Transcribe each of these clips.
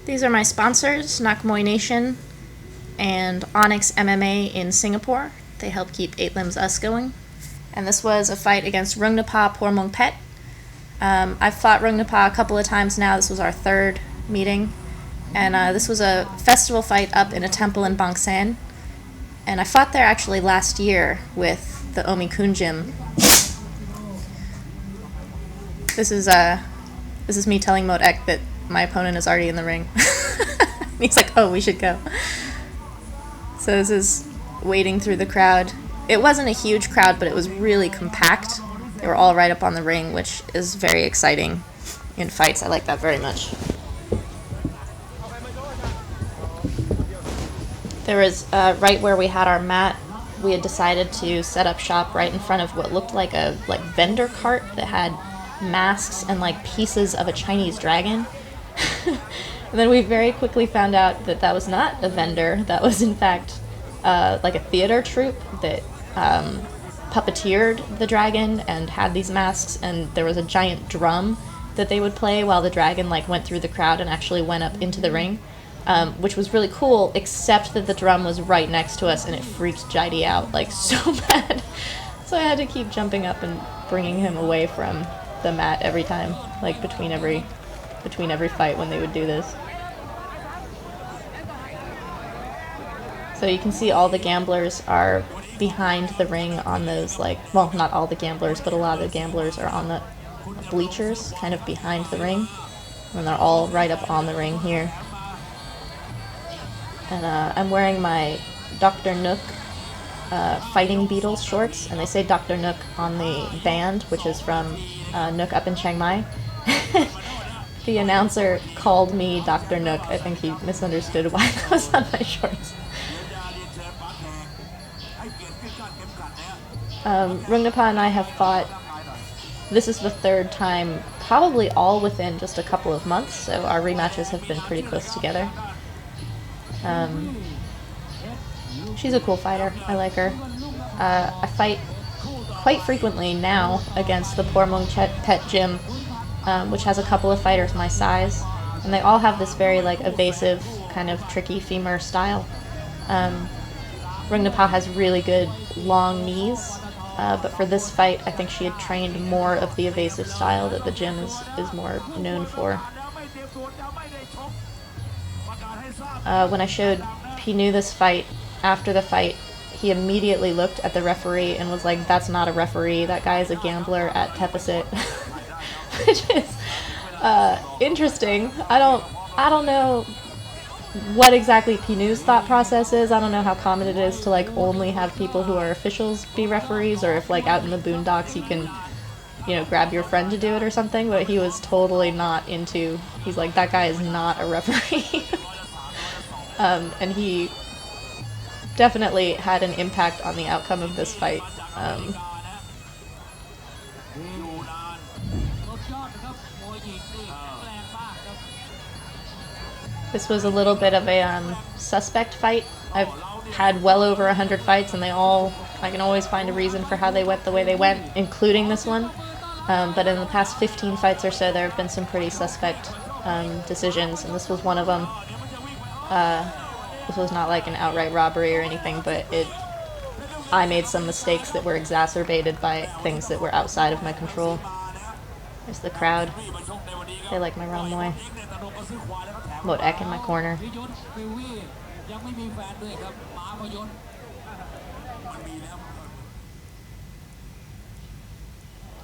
These are my sponsors, Muay Nation and Onyx MMA in Singapore. They help keep 8 Limbs Us going. And this was a fight against Rungnapa Pormong Pet. I've fought Rungnapa a couple of times now. This was our 3rd meeting. And this was a festival fight up in a temple in Bang San. And I fought there actually last year with the Omi Kun Gym. This is me telling Modek that my opponent is already in the ring. He's like, oh, we should go. So this is wading through the crowd. It wasn't a huge crowd, but it was really compact. They were all right up on the ring, which is very exciting in fights. I like that very much. There was, right where we had our mat, we had decided to set up shop right in front of what looked like a vendor cart that had masks and pieces of a Chinese dragon. And then we very quickly found out that that was not a vendor. That was in fact a theater troupe that puppeteered the dragon and had these masks, and there was a giant drum that they would play while the dragon went through the crowd and actually went up into the ring, which was really cool, except that the drum was right next to us and it freaked Jaidi out so bad. So I had to keep jumping up and bringing him away from the mat every time, between every fight when they would do this. So you can see all the gamblers are behind the ring on those well, not all the gamblers, but a lot of the gamblers are on the bleachers kind of behind the ring, and they're all right up on the ring here. And I'm wearing my Dr. Nook Fighting Beatles shorts, and they say Dr. Nook on the band, which is from Nook up in Chiang Mai. The announcer called me Dr. Nook. I think he misunderstood why that was on my shorts. Rungnapa and I have fought, this is the 3rd time, probably all within just a couple of months, so our rematches have been pretty close together. She's a cool fighter. I like her. I fight quite frequently now against the Pormong Pet Gym, which has a couple of fighters my size, and they all have this very evasive, kind of tricky femur style. Rungnapa has really good long knees, but for this fight I think she had trained more of the evasive style that the gym is more known for. When I showed Pinu this fight, after the fight, he immediately looked at the referee and was like, that's not a referee, that guy is a gambler at Tepasit. Which is interesting. I don't know what exactly Pinu's thought process is. I don't know how common it is to only have people who are officials be referees, or if out in the boondocks you can, grab your friend to do it or something, but he was totally not into, he's like, that guy is not a referee. And he definitely had an impact on the outcome of this fight. This was a little bit of a suspect fight. I've had well over 100 fights, and I can always find a reason for how they went the way they went, including this one. But in the past 15 fights or so, there have been some pretty suspect decisions, and this was one of them. This was not an outright robbery or anything, but I made some mistakes that were exacerbated by things that were outside of my control. There's the crowd. They like my Ram Muay. Modek in my corner.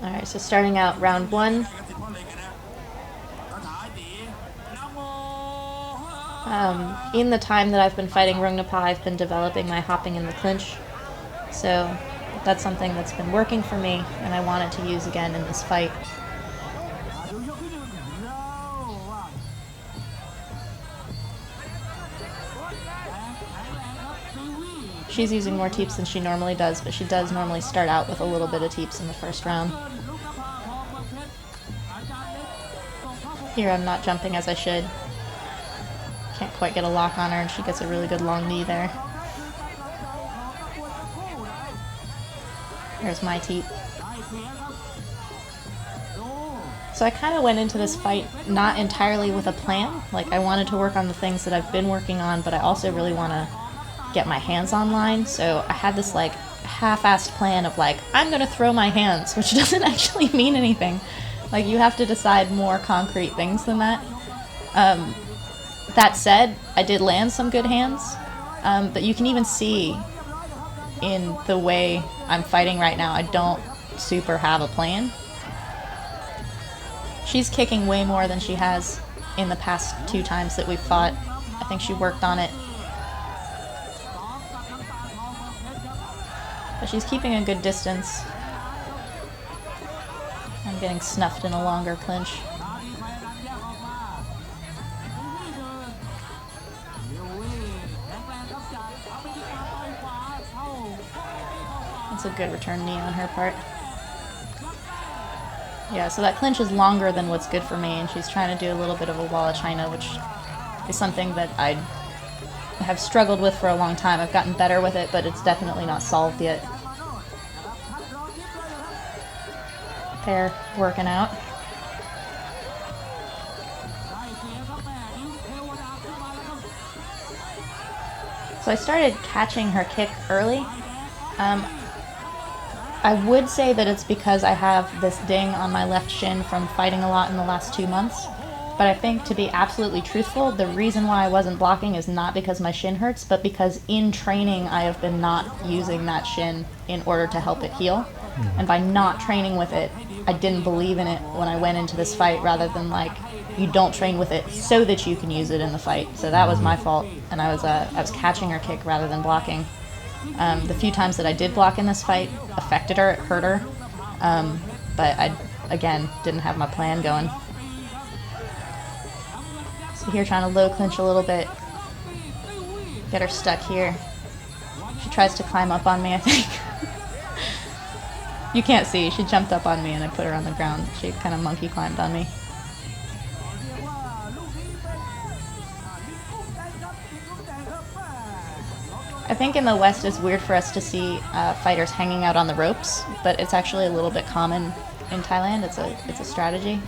Alright, so starting out round 1. In the time that I've been fighting Rungnapa, I've been developing my hopping in the clinch. So that's something that's been working for me, and I wanted to use again in this fight. She's using more teeps than she normally does, but she does normally start out with a little bit of teeps in the first round. Here I'm not jumping as I should. Can't quite get a lock on her, and she gets a really good long knee there. There's my teep. So I kind of went into this fight not entirely with a plan. Like, I wanted to work on the things that I've been working on, but I also really want to get my hands online. So I had this like half-assed plan of like, I'm gonna throw my hands, which doesn't actually mean anything. Like, you have to decide more concrete things than that. That said, I did land some good hands, but you can even see in the way I'm fighting right now, I don't super have a plan. She's kicking way more than she has in the past 2 times that we've fought. I think she worked on it. But she's keeping a good distance. I'm getting snuffed in a longer clinch. That's a good return knee on her part. Yeah, so that clinch is longer than what's good for me, and she's trying to do a little bit of a wall of China, which is something that I have struggled with for a long time. I've gotten better with it, but it's definitely not solved yet. They're working out. So I started catching her kick early. I would say that it's because I have this ding on my left shin from fighting a lot in the last 2 months. But I think, to be absolutely truthful, the reason why I wasn't blocking is not because my shin hurts, but because in training I have been not using that shin in order to help it heal. And by not training with it, I didn't believe in it when I went into this fight, rather than like, you don't train with it so that you can use it in the fight. So that was my fault, and I was catching her kick rather than blocking. The few times that I did block in this fight affected her, it hurt her, but I, again, didn't have my plan going. So here, trying to low clinch a little bit, get her stuck here. She tries to climb up on me, I think. You can't see, she jumped up on me and I put her on the ground. She kind of monkey climbed on me. I think in the West it's weird for us to see fighters hanging out on the ropes, but it's actually a little bit common in Thailand. It's a strategy.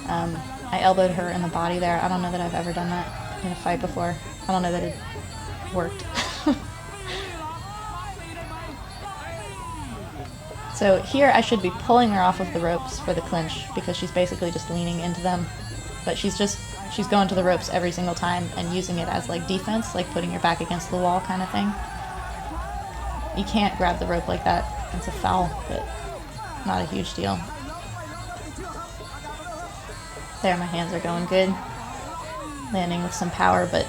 I elbowed her in the body there. I don't know that I've ever done that in a fight before. I don't know that it worked. So here I should be pulling her off of the ropes for the clinch, because she's basically just leaning into them. But she's going to the ropes every single time and using it as like defense, like putting your back against the wall kind of thing. You can't grab the rope like that. It's a foul, but not a huge deal. There, my hands are going good. Landing with some power, but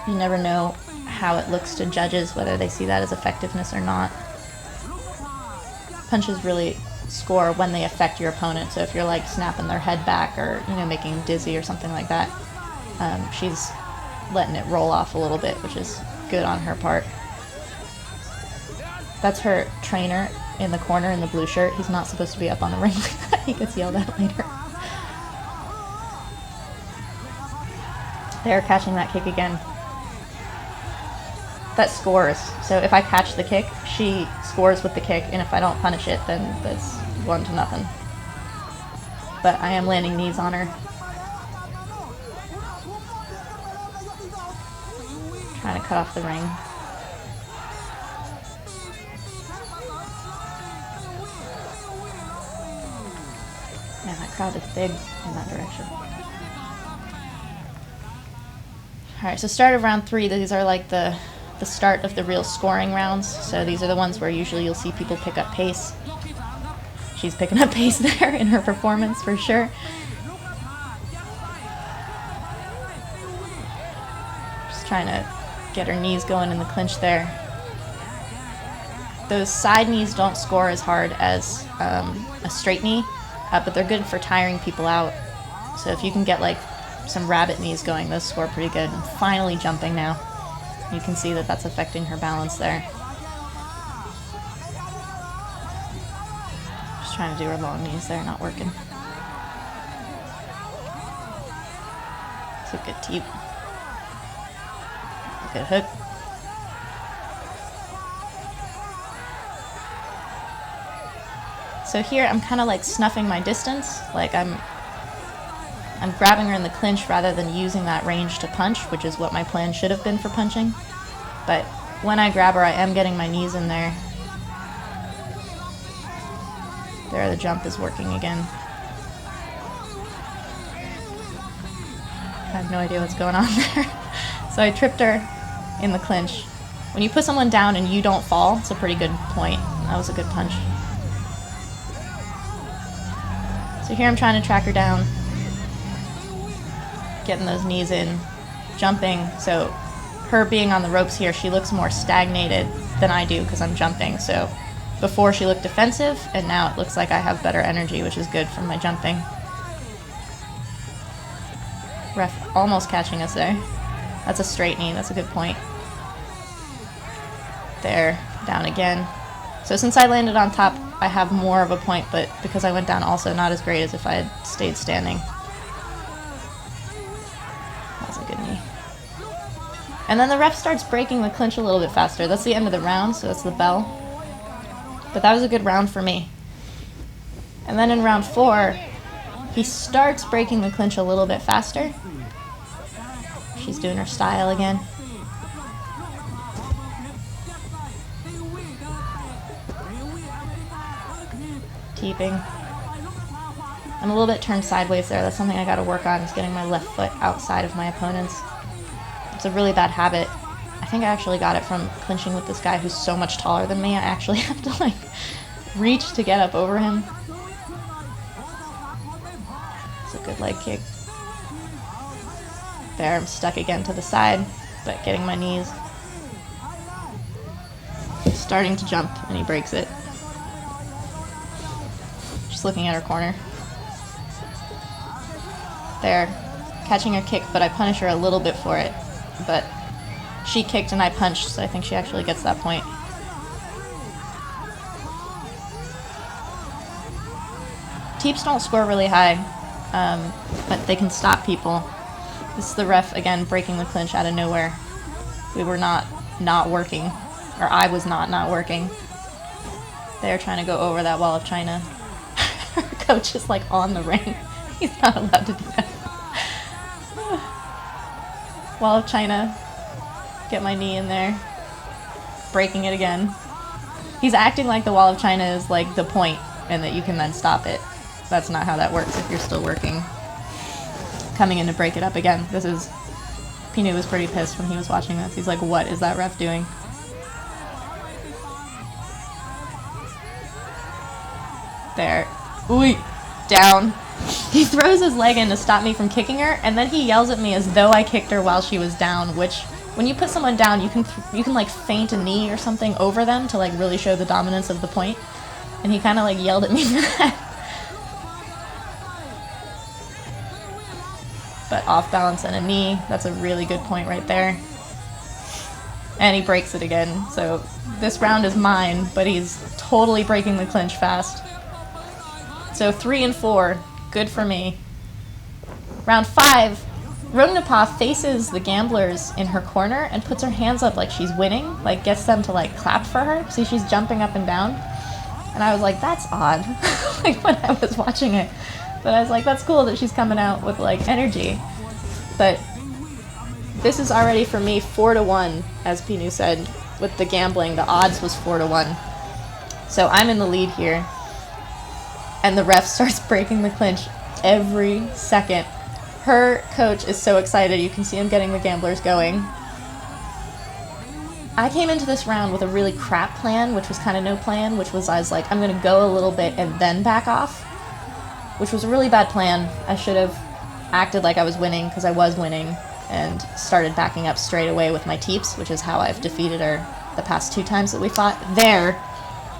you never know how it looks to judges, whether they see that as effectiveness or not. Punches really score when they affect your opponent. So if you're like snapping their head back, or making them dizzy or something like that, she's letting it roll off a little bit, which is good on her part. That's her trainer in the corner in the blue shirt. He's not supposed to be up on the ring like that. He gets yelled at later. They're catching that kick again. That scores. So if I catch the kick, she scores with the kick, and if I don't punish it, then that's 1-0. But I am landing knees on her. Trying to cut off the ring. Man, that crowd is big in that direction. Alright, so start of round 3, these are like the start of the real scoring rounds. So these are the ones where usually you'll see people pick up pace. She's picking up pace there in her performance for sure. Just trying to get her knees going in the clinch there. Those side knees don't score as hard as a straight knee, but they're good for tiring people out. So if you can get like some rabbit knees going, those score pretty good. I'm finally jumping now. You can see that that's affecting her balance there. Just trying to do her long knees there, not working. It's a good teep. Good hook. So here I'm kind of like snuffing my distance. Like I'm I'm grabbing her in the clinch rather than using that range to punch, which is what my plan should have been for punching. But when I grab her, I am getting my knees in there. There, the jump is working again. I have no idea what's going on there. So I tripped her in the clinch. When you put someone down and you don't fall, it's a pretty good point. That was a good punch. So here I'm trying to track her down. Getting those knees in. Jumping. So her being on the ropes here, she looks more stagnated than I do because I'm jumping. So before she looked defensive, and now it looks like I have better energy, which is good from my jumping. Ref almost catching us there. That's a straight knee. That's a good point. There. Down again. So since I landed on top, I have more of a point, but because I went down also not as great as if I had stayed standing. That was a good knee. And then the ref starts breaking the clinch a little bit faster. That's the end of the round, so that's the bell. But that was a good round for me. And then in round 4, he starts breaking the clinch a little bit faster. She's doing her style again. Keeping. I'm a little bit turned sideways there. That's something I gotta work on, is getting my left foot outside of my opponent's. It's a really bad habit. I think I actually got it from clinching with this guy who's so much taller than me. I actually have to like reach to get up over him. It's a good leg kick. There, I'm stuck again to the side, but getting my knees. Starting to jump, and he breaks it. Just looking at her corner. There, catching her kick, but I punish her a little bit for it. But she kicked and I punched, so I think she actually gets that point. Teeps don't score really high, but they can stop people. This is the ref, again, breaking the clinch out of nowhere. We were not working, or I was not working. They're trying to go over that wall of China. Our coach is like on the ring. He's not allowed to do that. Wall of China. Get my knee in there. Breaking it again. He's acting like the wall of China is like the point and that you can then stop it. That's not how that works if you're still working. Coming in to break it up again. This is... Pinu was pretty pissed when he was watching this. He's like, what is that ref doing? There. Ooh, down. He throws his leg in to stop me from kicking her, and then he yells at me as though I kicked her while she was down, which, when you put someone down, you can like feint a knee or something over them to like really show the dominance of the point. And he kind of like yelled at me for that. But off balance and a knee, that's a really good point right there. And he breaks it again, so this round is mine, but he's totally breaking the clinch fast. So 3 and 4, good for me. Round 5, Rungnapa faces the gamblers in her corner and puts her hands up like she's winning, like gets them to like clap for her. See, she's jumping up and down. And I was like, that's odd, like when I was watching it. But I was like, that's cool that she's coming out with like energy. But this is already for me 4-1, as Pinu said, with the gambling. The odds was 4-1. So I'm in the lead here. And the ref starts breaking the clinch every second. Her coach is so excited. You can see him getting the gamblers going. I came into this round with a really crap plan, which was kind of no plan, which was I was like, I'm going to go a little bit and then back off, which was a really bad plan. I should have acted like I was winning, because I was winning, and started backing up straight away with my teeps, which is how I've defeated her the past 2 times that we fought. There,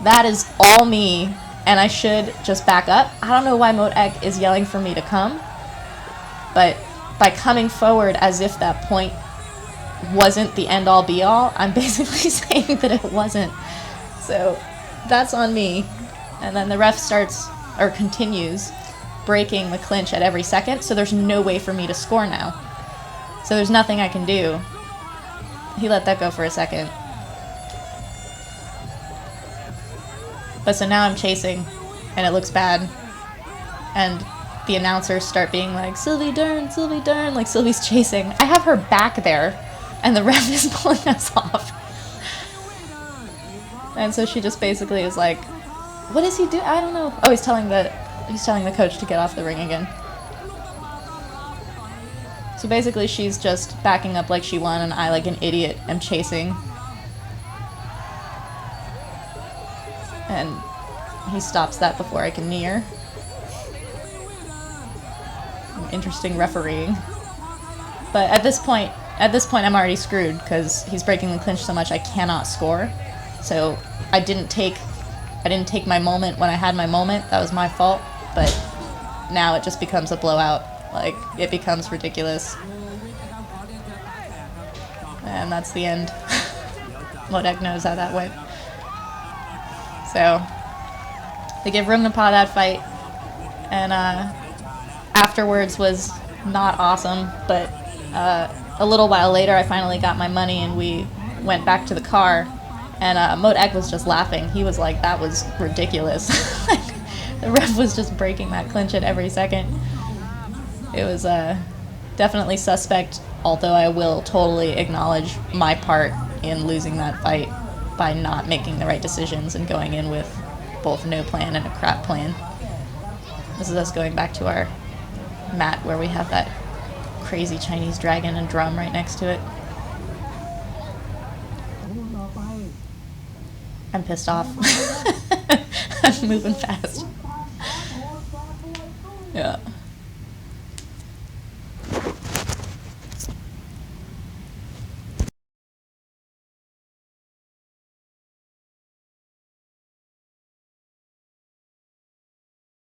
that is all me. And I should just back up. I don't know why Motek is yelling for me to come, but by coming forward as if that point wasn't the end-all be-all, I'm basically saying that it wasn't. So that's on me. And then the ref starts, or continues, breaking the clinch at every second, so there's no way for me to score now. So there's nothing I can do. He let that go for a second. But so now I'm chasing, and it looks bad. And the announcers start being like, Sylvie Dern, like Sylvie's chasing. I have her back there, and the ref is pulling us off. And so she just basically is like, what does he do? I don't know. Oh, he's telling the coach to get off the ring again. So basically she's just backing up like she won, and I, like an idiot, am chasing. And he stops that before I can knee her. Interesting refereeing. But at this point I'm already screwed because he's breaking the clinch so much I cannot score. So I didn't take my moment when I had my moment. That was my fault. But now it just becomes a blowout. Like, it becomes ridiculous. And that's the end. Modek knows how that went. So they give Rungnapa that fight, and afterwards was not awesome, but a little while later I finally got my money and we went back to the car, and Modek was just laughing. He was like, that was ridiculous. The ref was just breaking that clinch at every second. It was definitely suspect, although I will totally acknowledge my part in losing that fight by not making the right decisions and going in with both no plan and a crap plan. This is us going back to our mat where we have that crazy Chinese dragon and drum right next to it. I'm pissed off. I'm moving fast. Yeah.